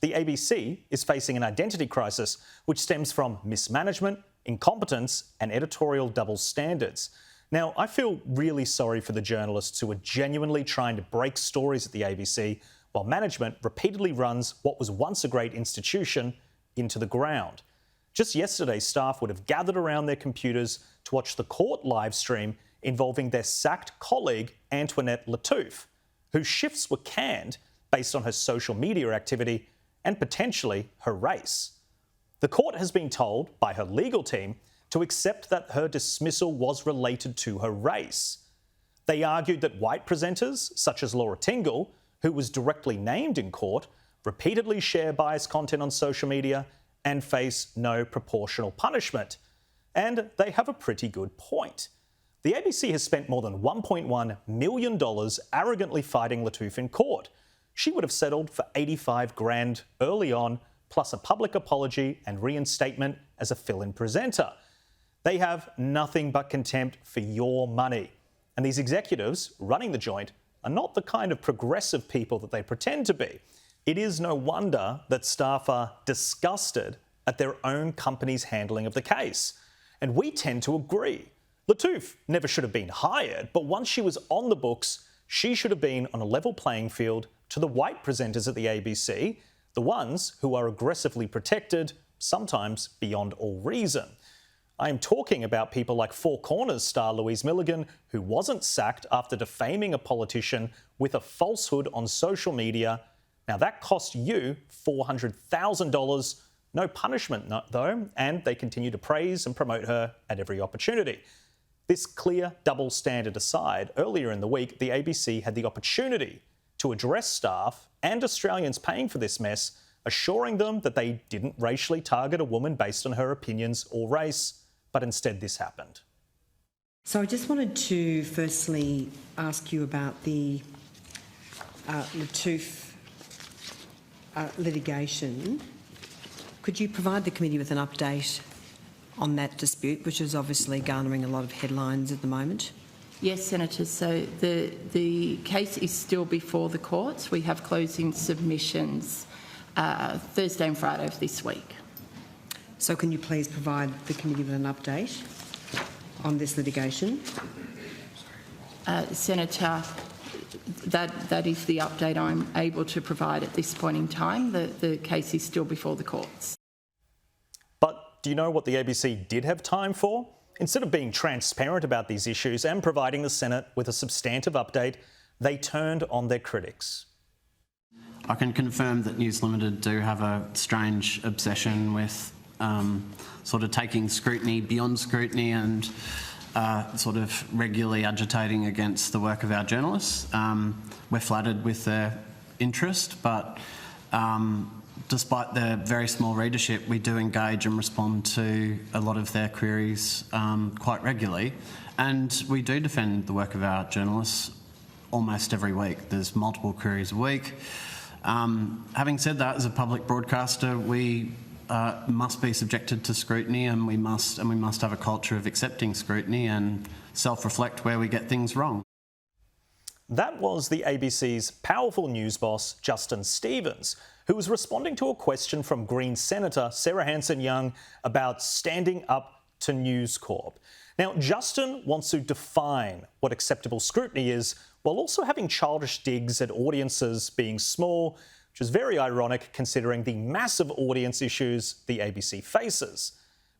The ABC is facing an identity crisis which stems from mismanagement, incompetence, and editorial double standards. Now, I feel really sorry for the journalists who are genuinely trying to break stories at the ABC while management repeatedly runs what was once a great institution into the ground. Just yesterday, staff would have gathered around their computers to watch the court live stream involving their sacked colleague, Antoinette Lattouf, whose shifts were canned based on her social media activity and potentially her race. The court has been told by her legal team to accept that her dismissal was related to her race. They argued that white presenters, such as Laura Tingle, who was directly named in court, repeatedly share biased content on social media and face no proportional punishment. And they have a pretty good point. The ABC has spent more than $1.1 million arrogantly fighting Lattouf in court. She would have settled for $85 grand early on, plus a public apology and reinstatement as a fill-in presenter. They have nothing but contempt for your money. And these executives running the joint are not the kind of progressive people that they pretend to be. It is no wonder that staff are disgusted at their own company's handling of the case. And we tend to agree. Lattouf never should have been hired, but once she was on the books, she should have been on a level playing field to the white presenters at the ABC, the ones who are aggressively protected, sometimes beyond all reason. I am talking about people like Four Corners star Louise Milligan, who wasn't sacked after defaming a politician with a falsehood on social media. Now that cost you $400,000, no punishment though, and they continue to praise and promote her at every opportunity. This clear double standard aside, earlier in the week, the ABC had the opportunity to address staff and Australians paying for this mess, assuring them that they didn't racially target a woman based on her opinions or race, but instead this happened. So I just wanted to firstly ask you about the Lattouf litigation. Could you provide the committee with an update on that dispute, which is obviously garnering a lot of headlines at the moment? Yes, Senator. So the case is still before the courts. We have closing submissions Thursday and Friday of this week. So can you please provide the committee with an update on this litigation? Senator, that is the update I'm able to provide at this point in time. The case is still before the courts. But do you know what the ABC did have time for? Instead of being transparent about these issues and providing the Senate with a substantive update, they turned on their critics. I can confirm that News Limited do have a strange obsession with sort of taking scrutiny beyond scrutiny and sort of regularly agitating against the work of our journalists. We're flattered with their interest, but despite their very small readership, we do engage and respond to a lot of their queries quite regularly. And we do defend the work of our journalists almost every week. There's multiple queries a week. Having said that, as a public broadcaster, we must be subjected to scrutiny, and we must have a culture of accepting scrutiny and self-reflect where we get things wrong. That was the ABC's powerful news boss, Justin Stevens, who was responding to a question from Green Senator Sarah Hanson-Young about standing up to News Corp. Now, Justin wants to define what acceptable scrutiny is, while also having childish digs at audiences being small, which is very ironic considering the massive audience issues the ABC faces.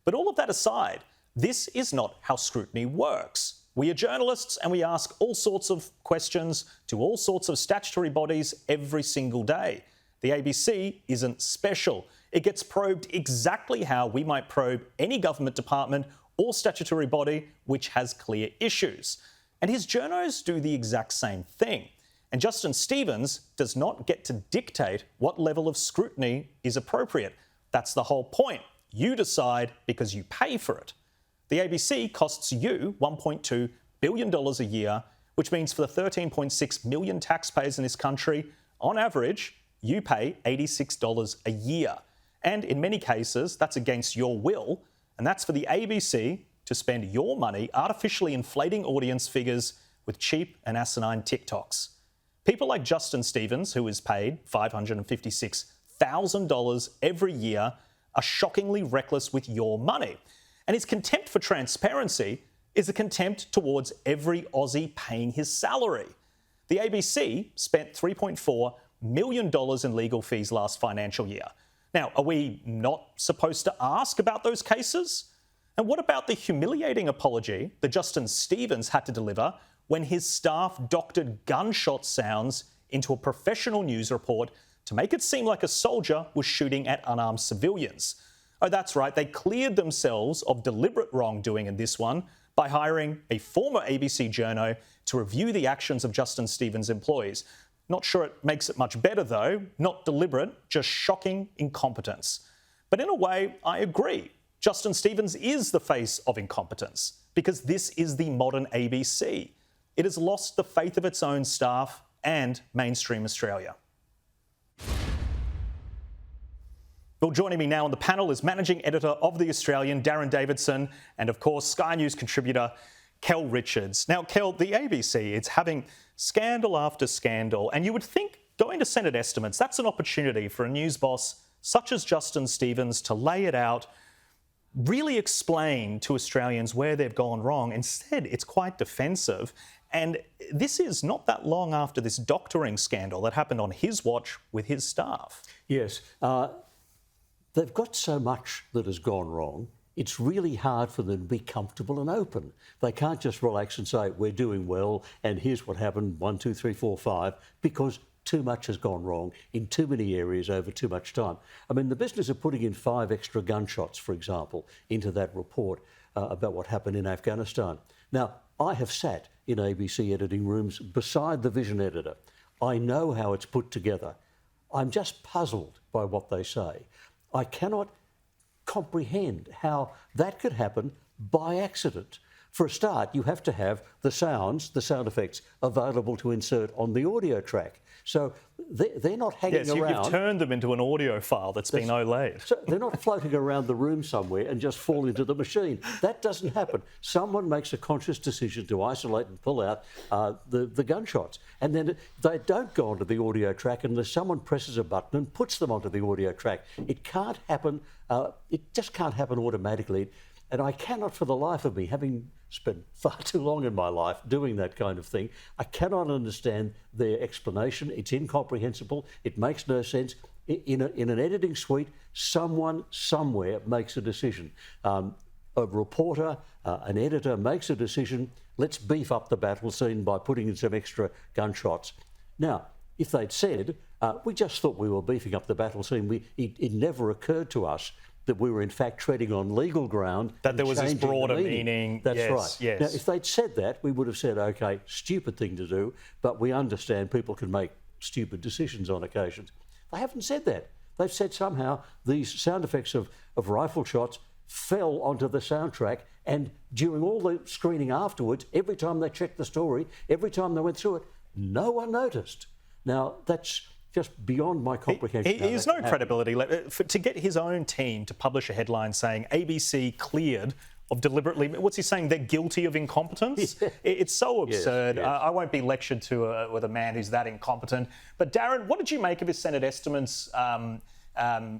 But all of that aside, this is not how scrutiny works. We are journalists and we ask all sorts of questions to all sorts of statutory bodies every single day. The ABC isn't special. It gets probed exactly how we might probe any government department or statutory body which has clear issues. And his journos do the exact same thing. And Justin Stevens does not get to dictate what level of scrutiny is appropriate. That's the whole point. You decide because you pay for it. The ABC costs you $1.2 billion a year, which means for the 13.6 million taxpayers in this country, on average, you pay $86 a year. And in many cases, that's against your will, and that's for the ABC to spend your money artificially inflating audience figures with cheap and asinine TikToks. People like Justin Stevens, who is paid $556 $1,000 every year are shockingly reckless with your money. And his contempt for transparency is a contempt towards every Aussie paying his salary. The ABC spent $3.4 million in legal fees last financial year. Now, are we not supposed to ask about those cases? And what about the humiliating apology that Justin Stevens had to deliver when his staff doctored gunshot sounds into a professional news report to make it seem like a soldier was shooting at unarmed civilians? Oh, that's right, they cleared themselves of deliberate wrongdoing in this one by hiring a former ABC journo to review the actions of Justin Stevens' employees. Not sure it makes it much better though, not deliberate, just shocking incompetence. But in a way, I agree. Justin Stevens is the face of incompetence because this is the modern ABC. It has lost the faith of its own staff and mainstream Australia. Well, joining me now on the panel is Managing Editor of The Australian, Darren Davidson, and of course, Sky News contributor, Kel Richards. Now, Kel, the ABC, it's having scandal after scandal, and you would think going to Senate estimates, that's an opportunity for a news boss such as Justin Stevens to lay it out, really explain to Australians where they've gone wrong. Instead, it's quite defensive. And this is not that long after this doctoring scandal that happened on his watch with his staff. Yes. They've got so much that has gone wrong, it's really hard for them to be comfortable and open. They can't just relax and say, we're doing well, and here's what happened, 1, 2, 3, 4, 5, because too much has gone wrong in too many areas over too much time. I mean, the business of putting in 5 extra gunshots, for example, into that report about what happened in Afghanistan. Now, I have sat in ABC editing rooms beside the vision editor. I know how it's put together. I'm just puzzled by what they say. I cannot comprehend how that could happen by accident. For a start, you have to have the sound effects available to insert on the audio track. So they're not hanging around. Yes, you've turned them into an audio file that's been OLA'd. So they're not floating around the room somewhere and just fall into the machine. That doesn't happen. Someone makes a conscious decision to isolate and pull out the gunshots. And then they don't go onto the audio track unless someone presses a button and puts them onto the audio track. It can't happen. It just can't happen automatically. And I cannot for the life of me, having spent far too long in my life doing that kind of thing, I cannot understand their explanation. It's incomprehensible. It makes no sense. In an editing suite, someone somewhere makes a decision. A reporter, an editor makes a decision, let's beef up the battle scene by putting in some extra gunshots. Now, if they'd said, we just thought we were beefing up the battle scene, it never occurred to us that we were in fact treading on legal ground. That there was this broader meaning. That's yes, right. Yes. Now, if they'd said that, we would have said, OK, stupid thing to do, but we understand people can make stupid decisions on occasions. They haven't said that. They've said somehow these sound effects of rifle shots fell onto the soundtrack, and during all the screening afterwards, every time they checked the story, every time they went through it, no one noticed. Now, that's just beyond my comprehension. He has no credibility. To get his own team to publish a headline saying ABC cleared of deliberately, what's he saying? They're guilty of incompetence? Yeah. It's so absurd. Yes, yes. I won't be lectured to with a man who's that incompetent. But Darren, what did you make of his Senate estimates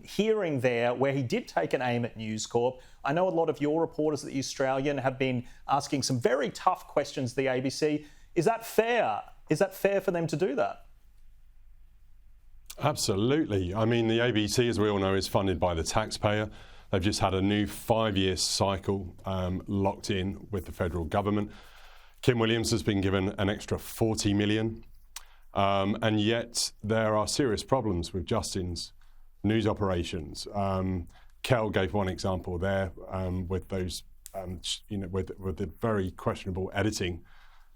hearing there where he did take an aim at News Corp? I know a lot of your reporters at The Australian have been asking some very tough questions to the ABC. Is that fair? Is that fair for them to do that? Absolutely. I mean, the ABC, as we all know, is funded by the taxpayer. They've just had a new 5-year cycle locked in with the federal government. Kim Williams has been given an extra $40 million. And yet there are serious problems with Justin's news operations. Kel gave one example there with those, with the very questionable editing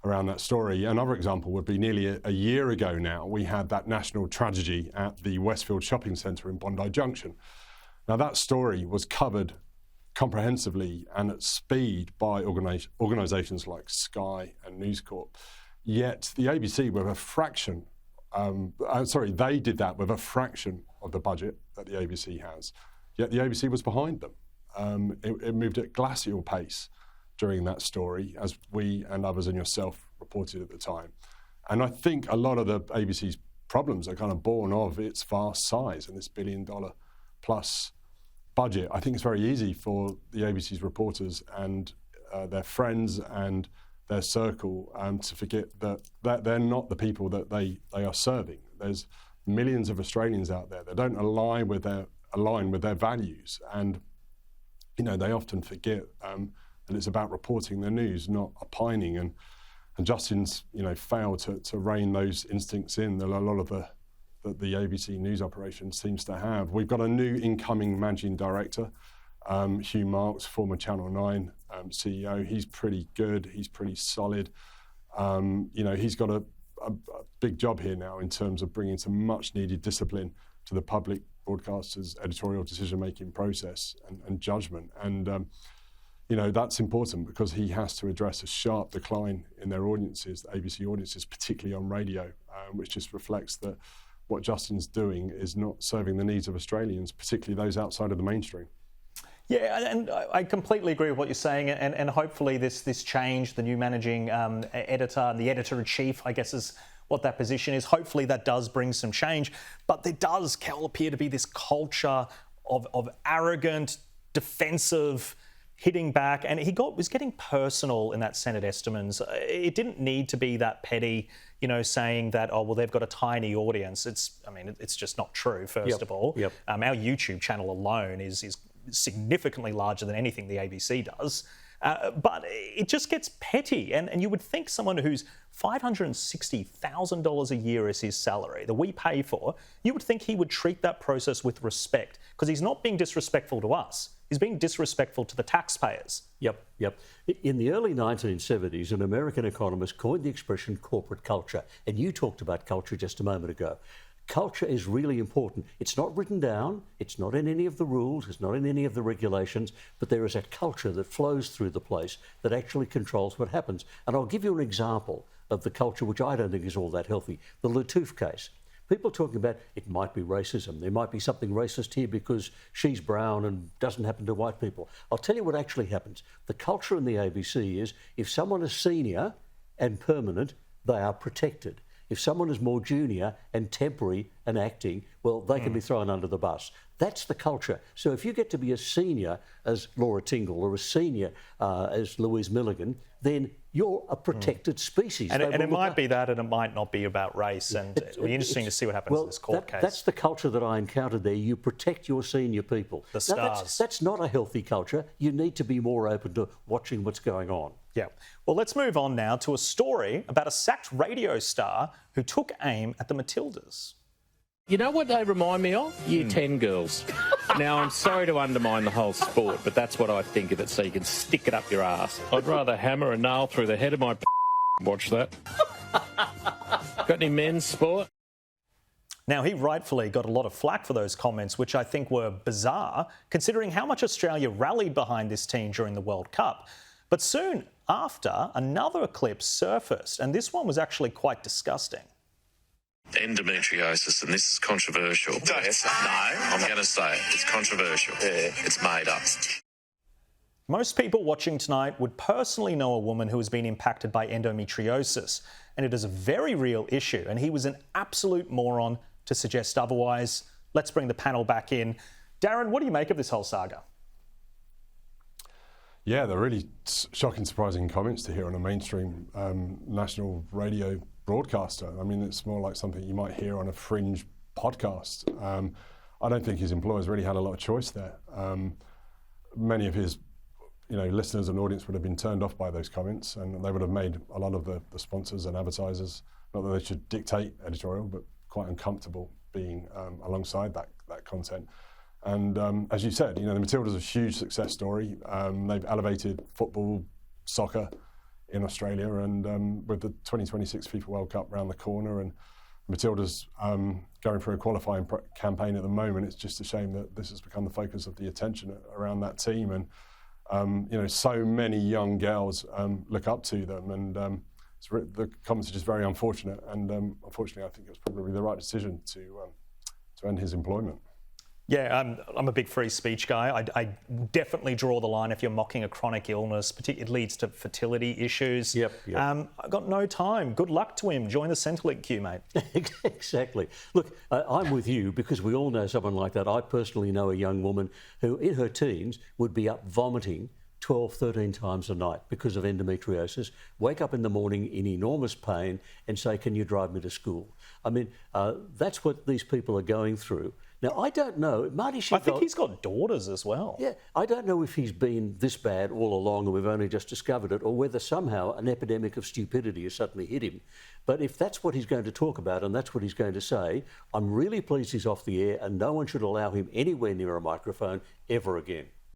around that story. Another example would be nearly a year ago now, we had that national tragedy at the Westfield Shopping Centre in Bondi Junction. Now that story was covered comprehensively and at speed by organisations like Sky and News Corp. Yet the ABC with a fraction, they did that with a fraction of the budget that the ABC has. Yet the ABC was behind them. It moved at glacial pace during that story, as we and others and yourself reported at the time. And I think a lot of the ABC's problems are kind of born of its vast size and this $1 billion plus budget. I think it's very easy for the ABC's reporters and their friends and their circle to forget that they're not the people that they are serving. There's millions of Australians out there that don't align with their values, and they often forget that it's about reporting the news, not opining. And Justin's failed to rein those instincts in that a lot of the ABC news operation seems to have. We've got a new incoming managing director, Hugh Marks, former Channel 9 CEO. He's pretty good. He's pretty solid. He's got a big job here now in terms of bringing some much needed discipline to the public broadcasters' editorial decision-making process and judgment. And that's important because he has to address a sharp decline in their audiences, the ABC audiences, particularly on radio, which just reflects that what Justin's doing is not serving the needs of Australians, particularly those outside of the mainstream. Yeah, and I completely agree with what you're saying, and hopefully this change, the new managing editor, the editor-in-chief, I guess is what that position is, hopefully that does bring some change. But there does, Kel, appear to be this culture of arrogant, defensive, hitting back, and he was getting personal in that Senate estimates. It didn't need to be that petty, saying that, oh, well, they've got a tiny audience. It's just not true, first of all. Yep. Our YouTube channel alone is significantly larger than anything the ABC does. But it just gets petty. And you would think someone who's $560,000 a year is his salary that we pay for, you would think he would treat that process with respect, because he's not being disrespectful to us. He's being disrespectful to the taxpayers. Yep. In the early 1970s, an American economist coined the expression corporate culture. And you talked about culture just a moment ago. Culture is really important. It's not written down, it's not in any of the rules, it's not in any of the regulations, but there is a culture that flows through the place that actually controls what happens. And I'll give you an example of the culture which I don't think is all that healthy. The Latoufe case. People talking about it might be racism, there might be something racist here because she's brown and doesn't happen to white people. I'll tell you what actually happens. The culture in the ABC is if someone is senior and permanent, they are protected. If someone is more junior and temporary and acting, well, they can be thrown under the bus. That's the culture. So if you get to be a senior as Laura Tingle or a senior as Louise Milligan, then you're a protected species. And it might be that, and it might not be about race. And it'll be interesting to see what happens in this court case. That's the culture that I encountered there. You protect your senior people. The stars. That's not a healthy culture. You need to be more open to watching what's going on. Yeah. Well, let's move on now to a story about a sacked radio star who took aim at the Matildas. You know what they remind me of? Year 10 girls. Now, I'm sorry to undermine the whole sport, but that's what I think of it, so you can stick it up your arse. I'd rather hammer a nail through the head of my watch that. Got any men's sport? Now, he rightfully got a lot of flack for those comments, which I think were bizarre, considering how much Australia rallied behind this team during the World Cup. But soon after, another clip surfaced, and this one was actually quite disgusting. Endometriosis, and this is controversial. No, I'm going to say it. It's controversial. Yeah. It's made up. Most people watching tonight would personally know a woman who has been impacted by endometriosis, and it is a very real issue, and he was an absolute moron to suggest otherwise. Let's bring the panel back in. Darren, what do you make of this whole saga? Yeah, they're really shocking, surprising comments to hear on a mainstream national radio broadcaster. I mean, it's more like something you might hear on a fringe podcast. I don't think his employers really had a lot of choice there. Many of his listeners and audience would have been turned off by those comments, and they would have made a lot of the sponsors and advertisers, not that they should dictate editorial, but quite uncomfortable being alongside that content. And as you said, the Matildas are a huge success story. They've elevated football, soccer in Australia, and with the 2026 FIFA World Cup around the corner, and Matildas going through a qualifying campaign at the moment, it's just a shame that this has become the focus of the attention around that team. And so many young girls look up to them, and the comments are just very unfortunate. And unfortunately, I think it was probably the right decision to end his employment. Yeah, I'm a big free speech guy. I definitely draw the line if you're mocking a chronic illness, it leads to fertility issues. Yep. I've got no time. Good luck to him. Join the Centrelink queue, mate. Exactly. Look, I'm with you because we all know someone like that. I personally know a young woman who, in her teens, would be up vomiting 12, 13 times a night because of endometriosis, wake up in the morning in enormous pain and say, can you drive me to school? I mean, that's what these people are going through. Now, I don't know. Marty I think he's got daughters as well. Yeah, I don't know if he's been this bad all along and we've only just discovered it, or whether somehow an epidemic of stupidity has suddenly hit him. But if that's what he's going to talk about and that's what he's going to say, I'm really pleased he's off the air and no one should allow him anywhere near a microphone ever again.